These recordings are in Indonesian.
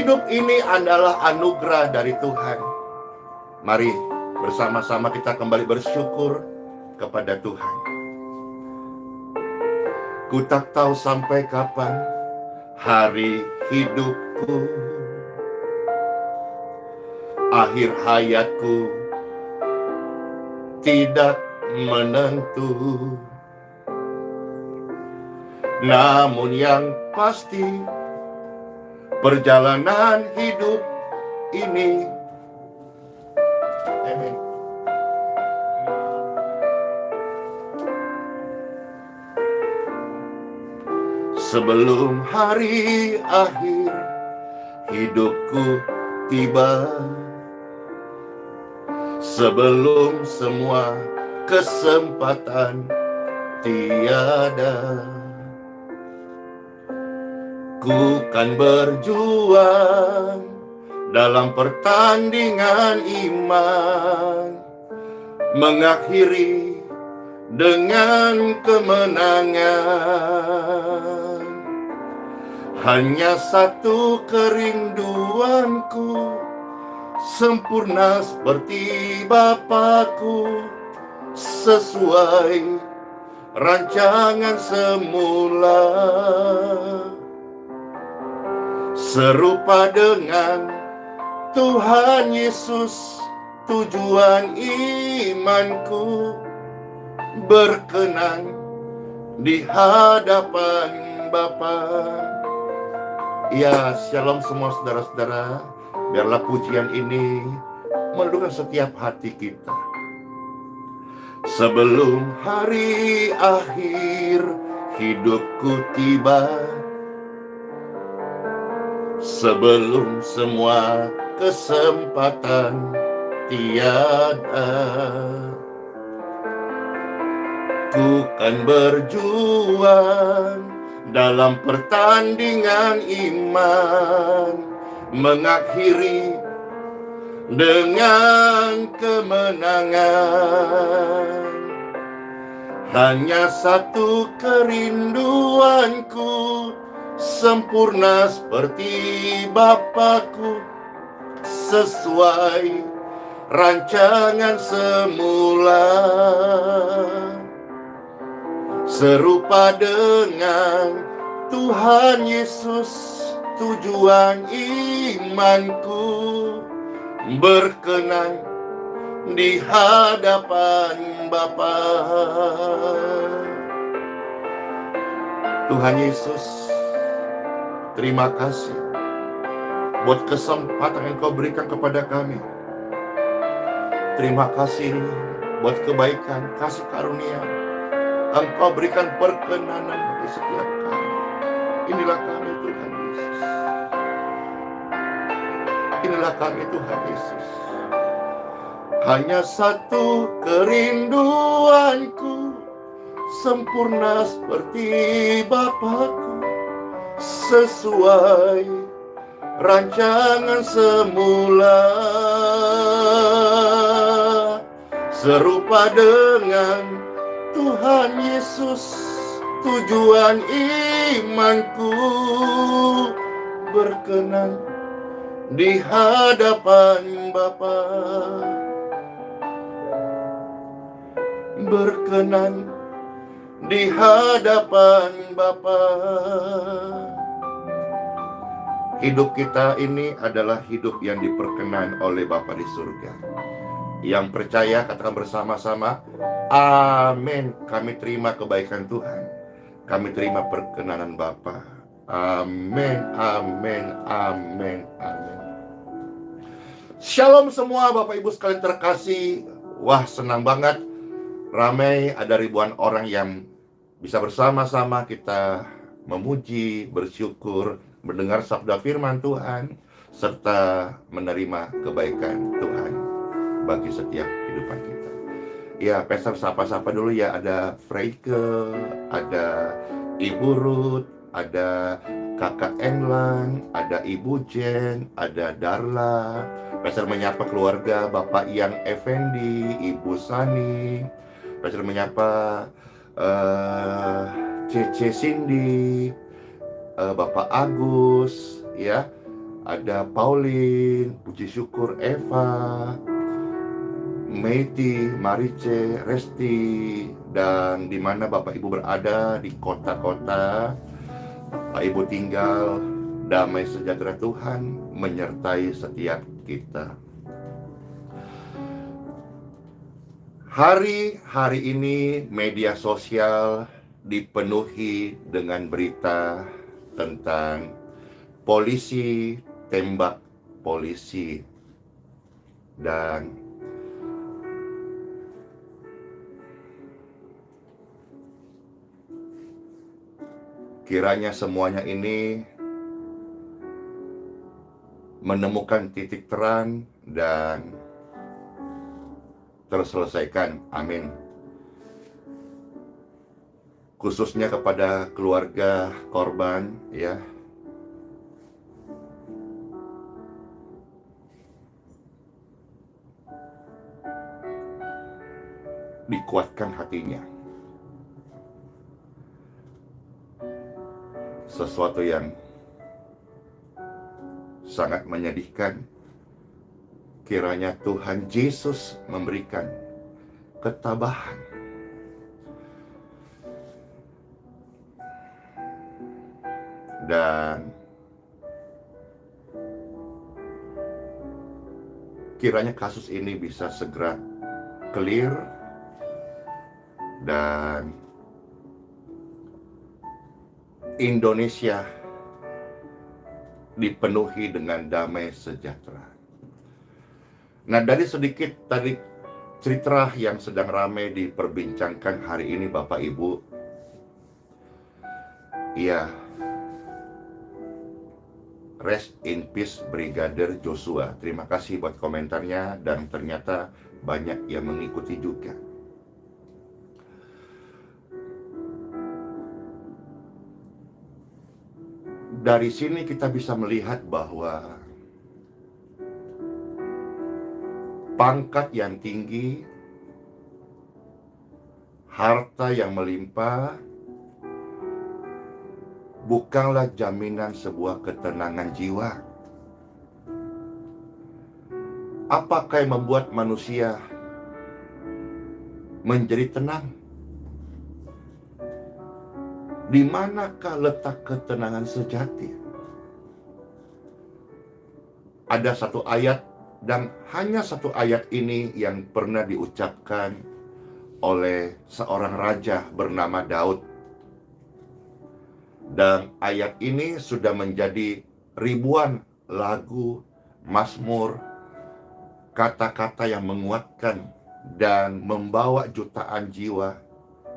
Hidup ini adalah anugerah dari Tuhan. Mari bersama-sama kita kembali bersyukur kepada Tuhan. Ku tak tahu sampai kapan hari hidupku, akhir hayatku tidak menentu. Namun yang pasti, perjalanan hidup ini, amin, sebelum hari akhir hidupku tiba, sebelum semua kesempatan tiada, ku kan berjuang dalam pertandingan iman, mengakhiri dengan kemenangan. Hanya satu kerinduanku, sempurna seperti Bapakku, sesuai rancangan semula, serupa dengan Tuhan Yesus, tujuan imanku, berkenan di hadapan Bapa. Ya, shalom semua saudara-saudara. Biarlah pujian ini meluluhkan setiap hati kita. Sebelum hari akhir hidupku tiba, sebelum semua kesempatan tiada, ku kan berjuang dalam pertandingan iman, mengakhiri dengan kemenangan. Hanya satu kerinduanku, sempurna seperti Bapakku, sesuai rancangan semula, serupa dengan Tuhan Yesus, tujuan imanku, berkenan di hadapan Bapa. Tuhan Yesus, terima kasih buat kesempatan yang Kau berikan kepada kami. Terima kasih buat kebaikan, kasih karunia Engkau berikan perkenanan bagi setiap kami. Inilah kami Tuhan Yesus. Inilah kami Tuhan Yesus. Hanya satu kerinduanku, sempurna seperti Bapakku, sesuai rancangan semula, serupa dengan Tuhan Yesus, tujuan imanku, berkenan di hadapan Bapa, berkenan di hadapan Bapa. Hidup kita ini adalah hidup yang diperkenan oleh Bapa di surga. Yang percaya katakan bersama-sama, amin. Kami terima kebaikan Tuhan, kami terima perkenanan Bapa. Amin, amin, amin, amin. Shalom semua Bapak Ibu sekalian terkasih. Wah, senang banget, ramai, ada ribuan orang yang bisa bersama-sama kita memuji, bersyukur, mendengar sabda firman Tuhan, serta menerima kebaikan Tuhan bagi setiap kehidupan kita. Ya, Pastor sapa-sapa dulu ya. Ada Freike, ada Ibu Ruth, ada Kakak Englan, ada Ibu Jen, ada Darla. Pastor menyapa keluarga Bapak Yang Effendi, Ibu Sani. Pastor menyapa Cece Cindy, Bapak Agus, ya. ada Pauline, puji syukur Eva, Meiti, Marice, Resti, dan di mana Bapak Ibu berada di kota-kota Bapak Ibu tinggal, damai sejahtera Tuhan menyertai setiap kita. Hari-hari ini media sosial dipenuhi dengan berita tentang polisi tembak polisi, dan kiranya semuanya ini menemukan titik terang dan terselesaikan. Amin. Khususnya kepada keluarga korban, ya. Dikuatkan hatinya. Sesuatu yang sangat menyedihkan. Kiranya Tuhan Yesus memberikan ketabahan dan kiranya kasus ini bisa segera clear dan Indonesia dipenuhi dengan damai sejahtera. Nah, dari sedikit tadi cerita yang sedang ramai diperbincangkan hari ini Bapak Ibu, ya, rest in peace Brigadir Joshua. Terima kasih buat komentarnya, dan ternyata banyak yang mengikuti juga. Dari sini kita bisa melihat bahwa pangkat yang tinggi, harta yang melimpah, bukanlah jaminan sebuah ketenangan jiwa. Apakah yang membuat manusia menjadi tenang? Di manakah letak ketenangan sejati? Ada satu ayat, dan hanya satu ayat ini yang pernah diucapkan oleh seorang raja bernama Daud. Dan ayat ini sudah menjadi ribuan lagu, mazmur, kata-kata yang menguatkan dan membawa jutaan jiwa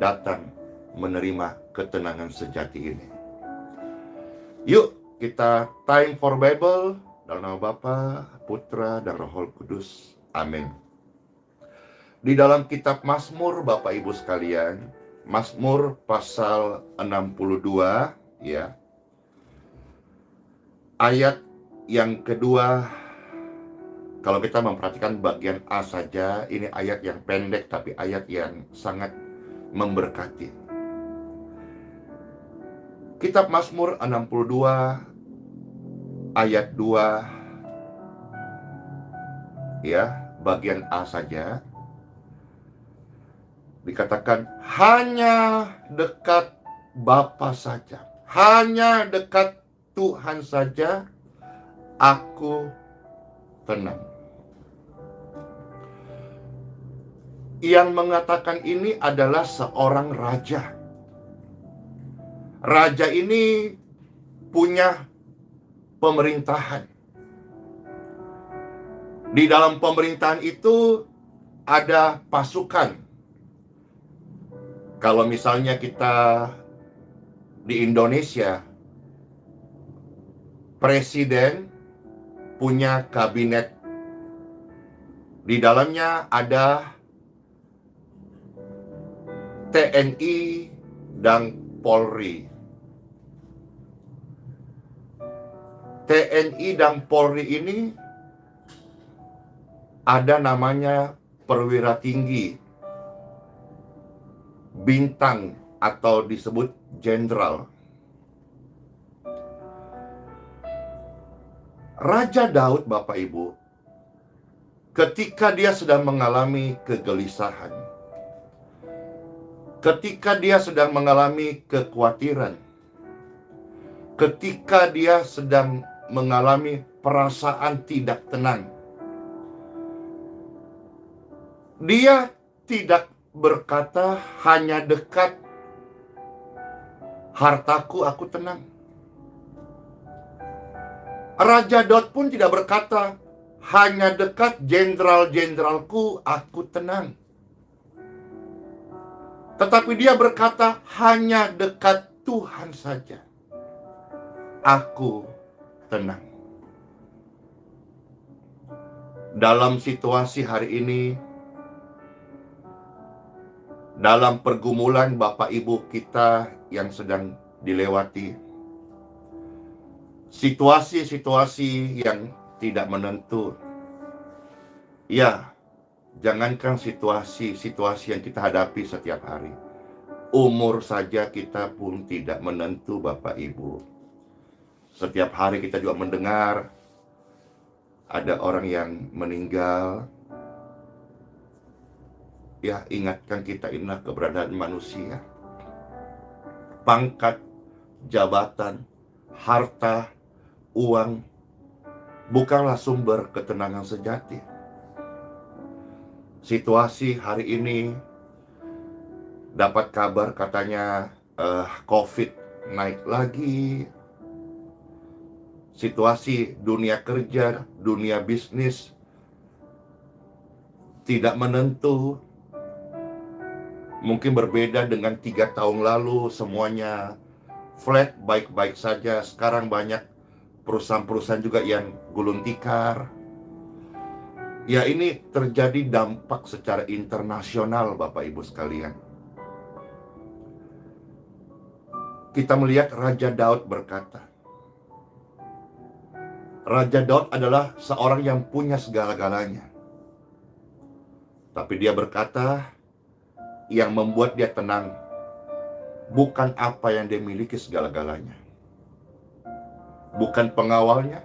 datang menerima ketenangan sejati ini. Yuk kita time for Bible. Dalam nama Bapa, Putra, dan Roh Kudus. Amin. Di dalam kitab Mazmur, Bapak Ibu sekalian, Mazmur pasal 62, ya. Ayat yang kedua, kalau kita memperhatikan bagian A saja, ini ayat yang pendek tapi ayat yang sangat memberkati. Kitab Mazmur 62 ayat 2, ya, bagian A saja, dikatakan hanya dekat Bapa saja, hanya dekat Tuhan saja aku tenang. Yang mengatakan ini adalah seorang raja. Raja ini punya pemerintahan. Di dalam pemerintahan itu ada pasukan. Kalau misalnya kita di Indonesia, presiden punya kabinet. Di dalamnya ada TNI dan Polri. TNI dan Polri ini ada namanya perwira tinggi, bintang atau disebut jenderal. Raja Daud, Bapak Ibu, ketika dia sedang mengalami kegelisahan, ketika dia sedang mengalami kekhawatiran, ketika dia sedang mengalami perasaan tidak tenang, dia tidak berkata hanya dekat hartaku aku tenang. Raja Daud pun tidak berkata hanya dekat jenderal-jenderalku aku tenang. Tetapi dia berkata hanya dekat Tuhan saja aku tenang. Dalam situasi hari ini, dalam pergumulan Bapak Ibu kita yang sedang dilewati, situasi-situasi yang tidak menentu, ya, jangankan situasi-situasi yang kita hadapi setiap hari, umur saja kita pun tidak menentu, Bapak Ibu. Setiap hari kita juga mendengar ada orang yang meninggal. Ya, ingatkan kita, inilah keberadaan manusia. Pangkat, jabatan, harta, uang bukanlah sumber ketenangan sejati. Situasi hari ini, dapat kabar katanya COVID naik lagi. Situasi dunia kerja, dunia bisnis tidak menentu. Mungkin berbeda dengan 3 tahun lalu, semuanya flat, baik-baik saja. Sekarang banyak perusahaan-perusahaan juga yang gulung tikar. Ya, ini terjadi dampak secara internasional, Bapak Ibu sekalian. Kita melihat Raja Daud berkata, Raja Daud adalah seorang yang punya segala-galanya. Tapi dia berkata, yang membuat dia tenang bukan apa yang dia miliki segala-galanya, bukan pengawalnya,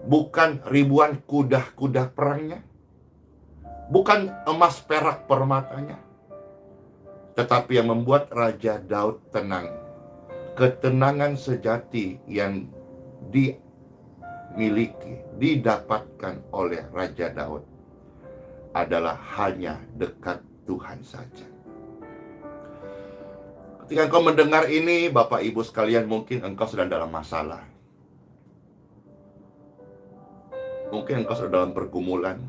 bukan ribuan kuda-kuda perangnya, bukan emas perak permatanya, tetapi yang membuat Raja Daud tenang, ketenangan sejati yang dimiliki, didapatkan oleh Raja Daud adalah hanya dekat Tuhan saja. Ketika engkau mendengar ini, Bapak Ibu sekalian, mungkin engkau sedang dalam masalah. Mungkin engkau sedang dalam pergumulan.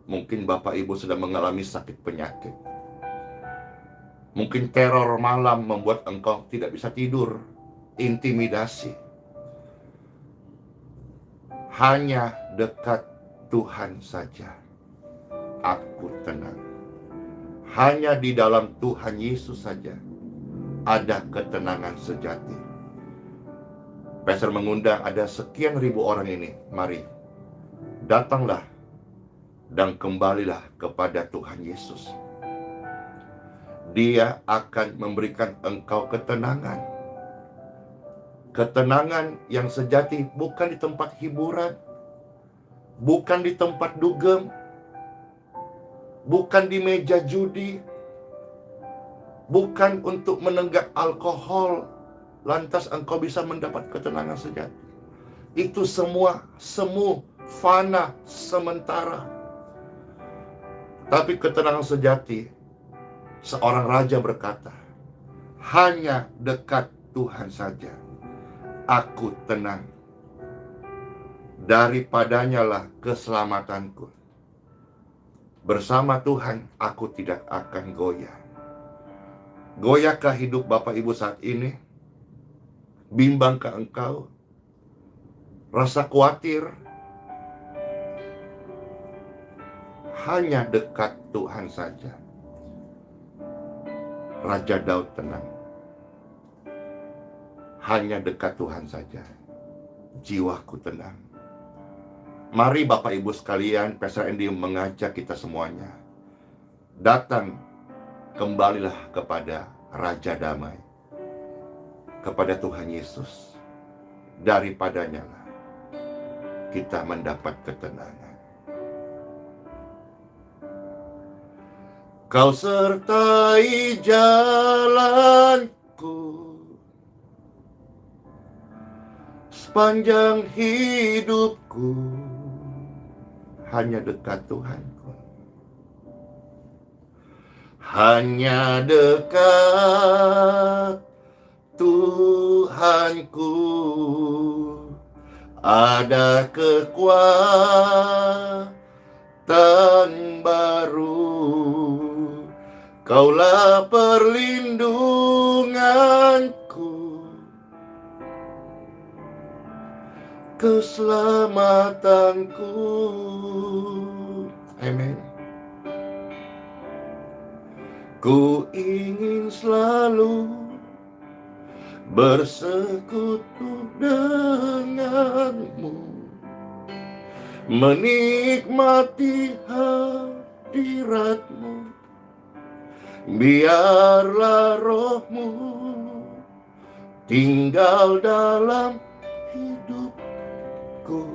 Mungkin Bapak Ibu sedang mengalami sakit penyakit. Mungkin teror malam membuat engkau tidak bisa tidur, intimidasi. Hanya dekat Tuhan saja aku tenang. Hanya di dalam Tuhan Yesus saja ada ketenangan sejati. Pastor mengundang ada sekian ribu orang ini. Mari, datanglah dan kembalilah kepada Tuhan Yesus. Dia akan memberikan engkau ketenangan. Ketenangan yang sejati bukan di tempat hiburan, bukan di tempat dugem, bukan di meja judi, bukan untuk menenggak alkohol, lantas engkau bisa mendapat ketenangan sejati. Itu semua semu, fana, sementara. Tapi ketenangan sejati, seorang raja berkata, hanya dekat Tuhan saja aku tenang. Daripadanya lah keselamatanku. Bersama Tuhan aku tidak akan goyah. Goyahkah hidup Bapak Ibu saat ini? Bimbangkah engkau? Rasa khawatir? Hanya dekat Tuhan saja Raja Daud tenang. Hanya dekat Tuhan saja jiwaku tenang. Mari Bapak Ibu sekalian, Pastor Andy mengajak kita semuanya, datang, kembalilah kepada Raja Damai, kepada Tuhan Yesus. Daripadanya lah kita mendapat ketenangan. Kau sertai jalanku sepanjang hidupku, hanya dekat Tuhanku, hanya dekat Tuhanku, ada kekuatan baru. Kaulah perlindunganku, keselamatanku. Amin. Ku ingin selalu bersekutu denganmu, menikmati hadiratmu. Biarlah rohmu tinggal dalam hidupku.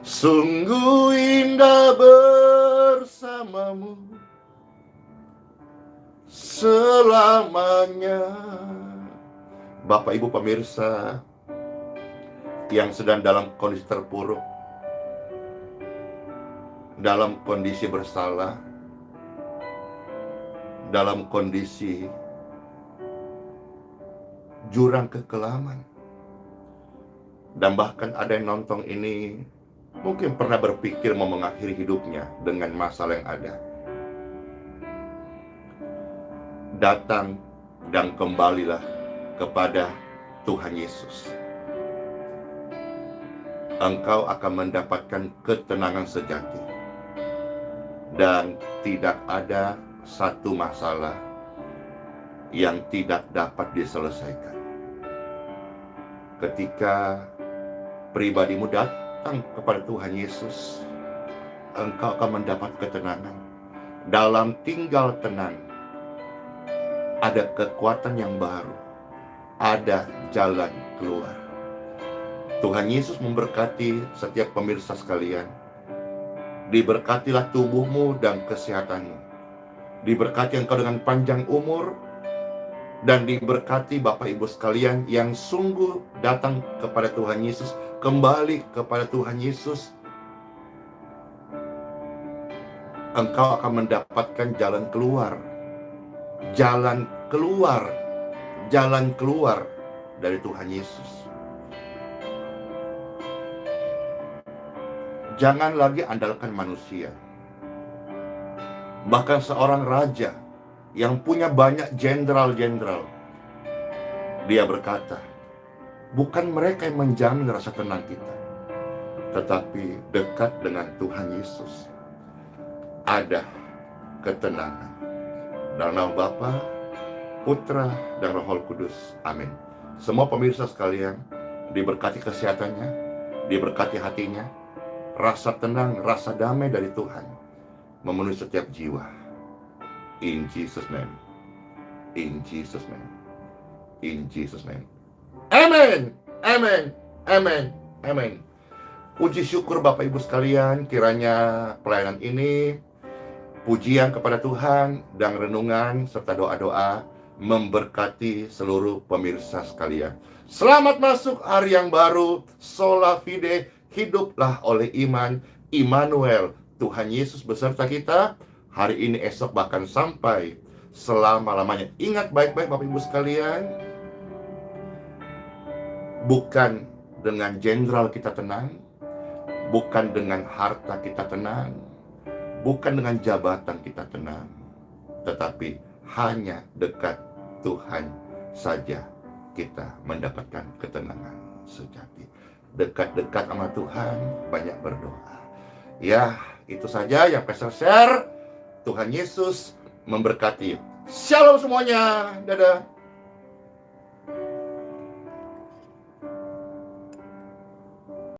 Sungguh indah bersamamu selamanya. Bapak Ibu pemirsa yang sedang dalam kondisi terpuruk, dalam kondisi bersalah, dalam kondisi jurang kekelaman, dan bahkan ada yang nonton ini mungkin pernah berpikir mau mengakhiri hidupnya dengan masalah yang ada. Datang dan kembalilah kepada Tuhan Yesus. Engkau akan mendapatkan ketenangan sejati, dan tidak ada satu masalah yang tidak dapat diselesaikan. Ketika pribadimu datang kepada Tuhan Yesus, engkau akan mendapat ketenangan. Dalam tinggal tenang, ada kekuatan yang baru, ada jalan keluar. Tuhan Yesus memberkati setiap pemirsa sekalian. Diberkatilah tubuhmu dan kesehatanmu. Diberkati engkau dengan panjang umur, dan diberkati Bapak Ibu sekalian yang sungguh datang kepada Tuhan Yesus, kembali kepada Tuhan Yesus. Engkau akan mendapatkan jalan keluar, jalan keluar, jalan keluar dari Tuhan Yesus. Jangan lagi andalkan manusia. Bahkan seorang raja yang punya banyak jenderal-jenderal, dia berkata, bukan mereka yang menjamin rasa tenang kita, tetapi dekat dengan Tuhan Yesus ada ketenangan. Dalam nama Bapa, Putra, dan Roh Kudus. Amin. Semua pemirsa sekalian, diberkati kesehatannya, diberkati hatinya, rasa tenang, rasa damai dari Tuhan memenuhi setiap jiwa. In Jesus' name. In Jesus' name. In Jesus' name. Amen. Amen. Amen. Amen. Puji syukur Bapak Ibu sekalian, kiranya pelayanan ini, pujian kepada Tuhan dan renungan serta doa-doa memberkati seluruh pemirsa sekalian. Selamat masuk hari yang baru. Sola fide, hiduplah oleh iman. Immanuel, Tuhan Yesus beserta kita hari ini, esok, bahkan sampai selama-lamanya. Ingat baik-baik Bapak Ibu sekalian, bukan dengan jenderal kita tenang, bukan dengan harta kita tenang, bukan dengan jabatan kita tenang, tetapi hanya dekat Tuhan saja kita mendapatkan ketenangan sejati. Dekat-dekat sama Tuhan, banyak berdoa. Ya, itu saja yang Pastor share. Tuhan Yesus memberkati. Shalom semuanya. Dadah.